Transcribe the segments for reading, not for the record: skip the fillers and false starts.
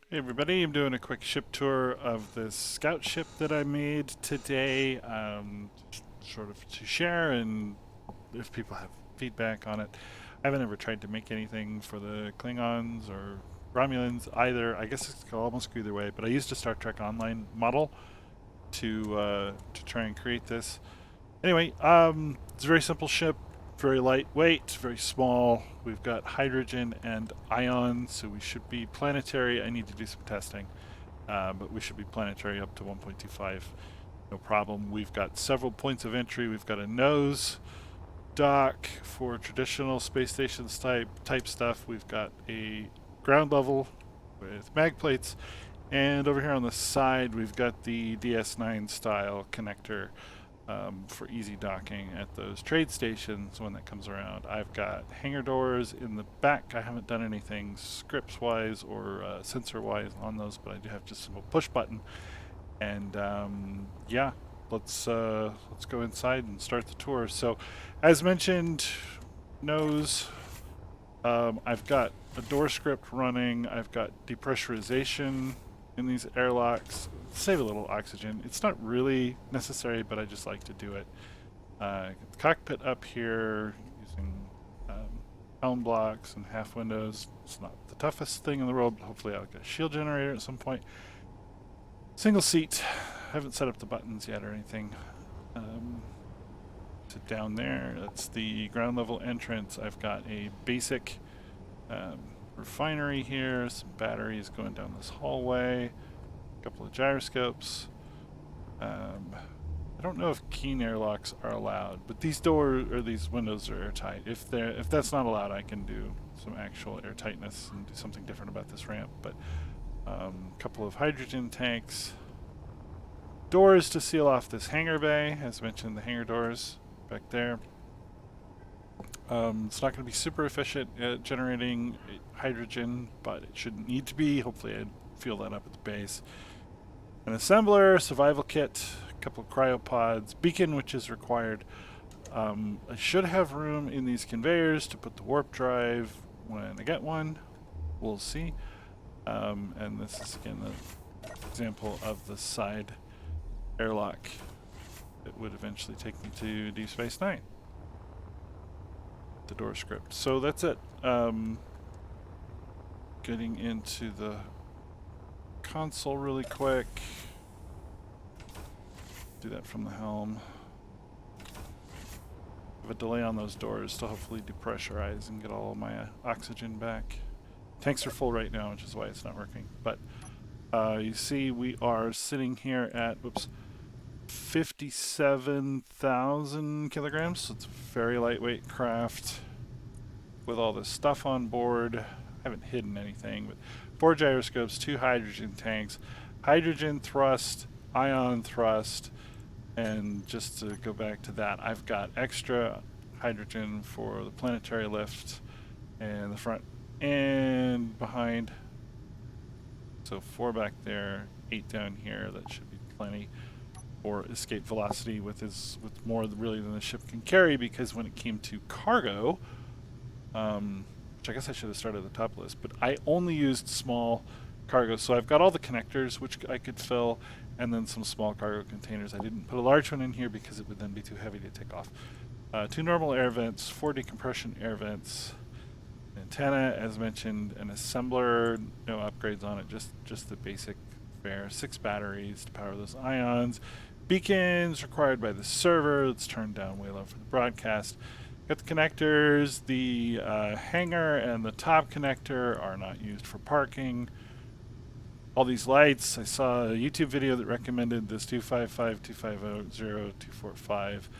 Hey everybody, I'm doing a quick ship tour of this scout ship that I made today, sort of to share and if people have feedback on it. I haven't ever tried to make anything for the Klingons or Romulans either. I guess it could almost go either way, but I used a Star Trek Online model to try and create this. Anyway, it's a very simple ship, very lightweight, very small. We've got hydrogen and ion, so we should be planetary. I need to do some testing, but we should be planetary up to 1.25. No problem. We've got several points of entry. We've got a nose dock for traditional space stations type stuff. We've got a ground level with mag plates, and over here on the side, we've got the DS9 style connector for easy docking at those trade stations when that comes around. I've got hangar doors in the back. I haven't done anything scripts wise or sensor wise on those, but I do have just a simple push button. And yeah, let's go inside and start the tour. So, as mentioned, nose. I've got a door script running. I've got depressurization in these airlocks. Save a little oxygen. It's not really necessary, but I just like to do it. The cockpit up here using helm blocks and half windows. It's not the toughest thing in the world. Hopefully I'll get a shield generator at some point. Single seat. Haven't set up the buttons yet or anything. So down there, that's the ground level entrance. I've got a basic um, refinery here, some batteries going down this hallway, a couple of gyroscopes. I don't know if keen airlocks are allowed, but these doors or these windows are airtight. If that's not allowed, I can do some actual airtightness and do something different about this ramp. But a couple of hydrogen tanks, doors to seal off this hangar bay, as mentioned, the hangar doors back there. It's not going to be super efficient at generating hydrogen, but it shouldn't need to be. Hopefully I'd fuel that up at the base. An assembler, survival kit, a couple of cryopods, beacon which is required. I should have room in these conveyors to put the warp drive when I get one. We'll see. And this is again the example of the side airlock that would eventually take me to Deep Space Nine. The door script. So that's it. Getting into the console really quick. Do that from the helm. Have a delay on those doors to hopefully depressurize and get all of my oxygen back. Tanks are full right now, which is why it's not working. But you see we are sitting here at, 57,000 kilograms. So it's a very lightweight craft with all this stuff on board. I haven't hidden anything, but 4 gyroscopes, 2 hydrogen tanks, hydrogen thrust, ion thrust, and just to go back to that, I've got extra hydrogen for the planetary lift and the front and behind. So 4 back there, 8 down here. That should be plenty for escape velocity with more really than the ship can carry, because when it came to cargo, which I guess I should have started at the top list, but I only used small cargo. So I've got all the connectors, which I could fill, and then some small cargo containers. I didn't put a large one in here because it would then be too heavy to take off. 2 normal air vents, 4 decompression air vents, antenna, as mentioned, an assembler, no upgrades on it, just the basic fare, 6 batteries to power those ions, beacons required by the server. Let's turn down way low for the broadcast. Got the connectors. The hangar and the top connector are not used for parking. All these lights, I saw a YouTube video that recommended this 255, 250, 245.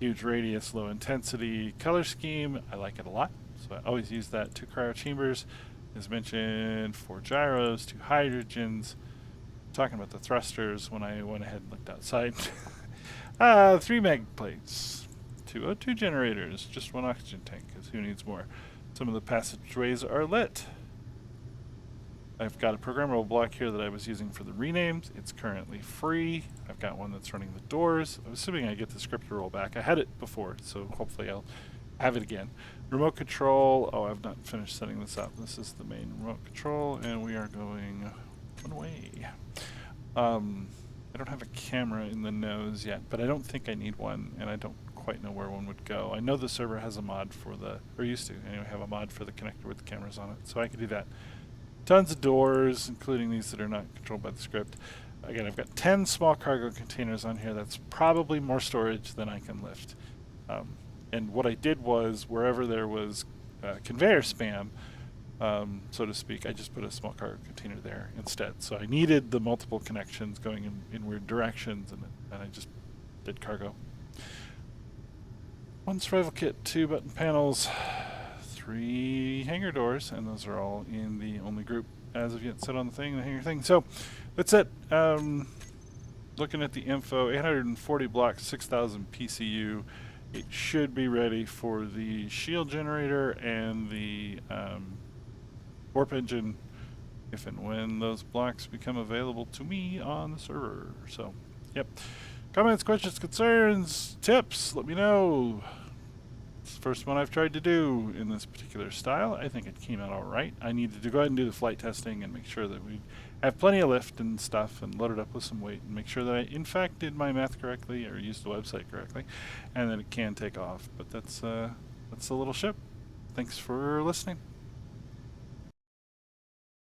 Huge radius, low intensity color scheme. I like it a lot, so I always use that. 2 cryo chambers, as mentioned, 4 gyros, 2 hydrogens. Talking about the thrusters when I went ahead and looked outside. 3 mag plates, 2 O2 generators, just 1 oxygen tank, because who needs more? Some of the passageways are lit. I've got a programmable block here that I was using for the renames. It's currently free. I've got one that's running the doors. I'm assuming I get the script to roll back. I had it before, so hopefully I'll have it again. Remote control. Oh, I've not finished setting this up. This is the main remote control, and we are going one way. I don't have a camera in the nose yet, but I don't think I need one, and I don't quite know where one would go. I know the server has a mod for the, or used to anyway, have a mod for the connector with the cameras on it, so I could do that. Tons of doors, including these that are not controlled by the script. Again, I've got 10 small cargo containers on here. That's probably more storage than I can lift. And what I did was, wherever there was conveyor spam, so to speak, I just put a small cargo container there instead. So I needed the multiple connections going in weird directions, and I just did cargo. 1 survival kit, 2 button panels, 3 hangar doors, and those are all in the only group as of yet set on the thing, the hangar thing. So that's it. Looking at the info, 840 blocks, 6,000 PCU. It should be ready for the shield generator and the warp engine if and when those blocks become available to me on the server. So, yep. Comments, questions, concerns, tips, let me know. It's the first one I've tried to do in this particular style. I think it came out all right. I needed to go ahead and do the flight testing and make sure that we have plenty of lift and stuff and load it up with some weight and make sure that I in fact did my math correctly or used the website correctly and that it can take off. But that's a little ship. Thanks for listening.